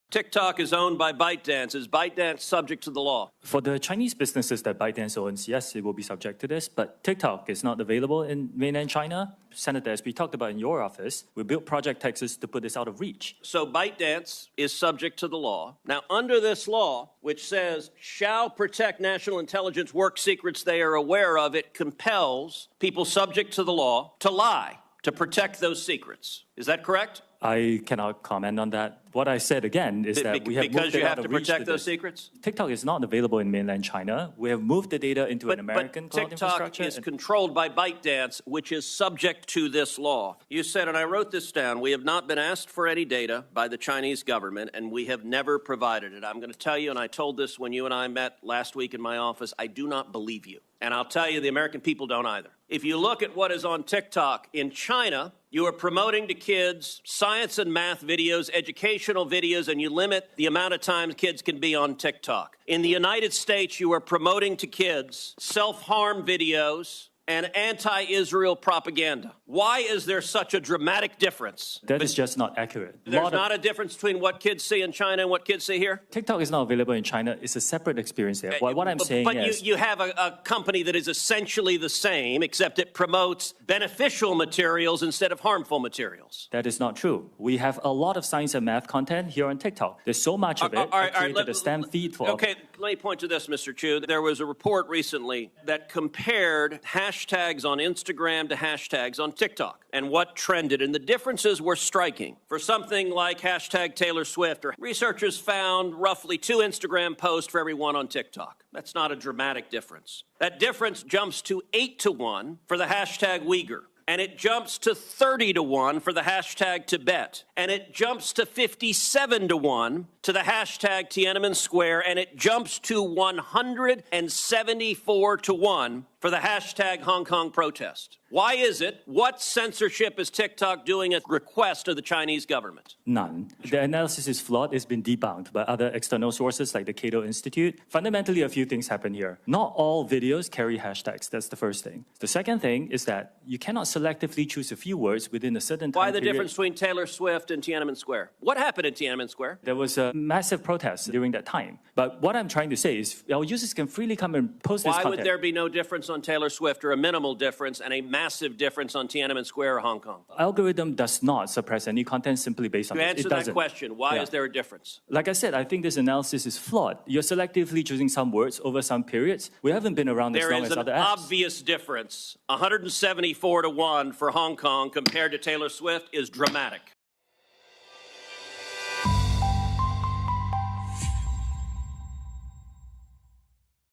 TikTok is owned by ByteDance. Is ByteDance subject to the law? For the Chinese businesses that ByteDance owns, yes, it will be subject to this, but TikTok is not available in mainland China. Senator, as we talked about in your office, we built Project Texas to put this out of reach. So ByteDance is subject to the law. Now, under this law, which says, shall protect national intelligence work secrets they are aware of, it compels people subject to the law to lie, to protect those secrets. Is that correct? I cannot comment on that. What I said again is that we have because moved you it out have of to reach protect to those this. secrets? TikTok is not available in mainland China. We have moved the data into an American cloud infrastructure. TikTok is controlled by ByteDance, which is subject to this law. You said, and I wrote this down, we have not been asked for any data by the Chinese government, and we have never provided it. I'm going to tell you, and I told this when you and I met last week in my office, I do not believe you. And I'll tell you, the American people don't either. If you look at what is on TikTok in China, you are promoting to kids science and math videos, educational videos, and you limit the amount of time kids can be on TikTok. In the United States, you are promoting to kids self-harm videos and anti-Israel propaganda. Why is there such a dramatic difference? That is just not accurate. There's not a difference between what kids see in China and what kids see here? TikTok is not available in China. It's a separate experience there. What I'm saying is... But you have a company that is essentially the same, except it promotes beneficial materials instead of harmful materials. That is not true. We have a lot of science and math content here on TikTok. There's so much of it. I created a STEM feed for... Okay, let me point to this, Mr. Chu. There was a report recently that compared hashtags on Instagram to hashtags on TikTok and what trended, and the differences were striking. For something like hashtag Taylor Swift, researchers found roughly 2 Instagram posts for every one on TikTok. That's not a dramatic difference. That difference jumps to 8-to-1 for the hashtag Uyghur. And it jumps to 30-to-1 for the hashtag Tibet. And it jumps to 57-to-1 to the hashtag Tiananmen Square. And it jumps to 174-to-1 for the hashtag Hong Kong protest. Why is it? What censorship is TikTok doing at request of the Chinese government? None. The analysis is flawed. It's been debunked by other external sources like the Cato Institute. Fundamentally, a few things happen here. Not all videos carry hashtags. That's the first thing. The second thing is that you cannot selectively choose a few words within a certain time period. Why the difference between Taylor Swift and Tiananmen Square? What happened in Tiananmen Square? There was a massive protest during that time. But what I'm trying to say is our users can freely come and post this content. Why would there be no difference on Taylor Swift, or a minimal difference, and a massive difference on Tiananmen Square or Hong Kong? Algorithm does not suppress any content simply based on this. You answer that question. Why is there a difference? Like I said, I think this analysis is flawed. You're selectively choosing some words over some periods. We haven't been around as long as other apps. There is an obvious difference. 174-to-1 for Hong Kong compared to Taylor Swift is dramatic.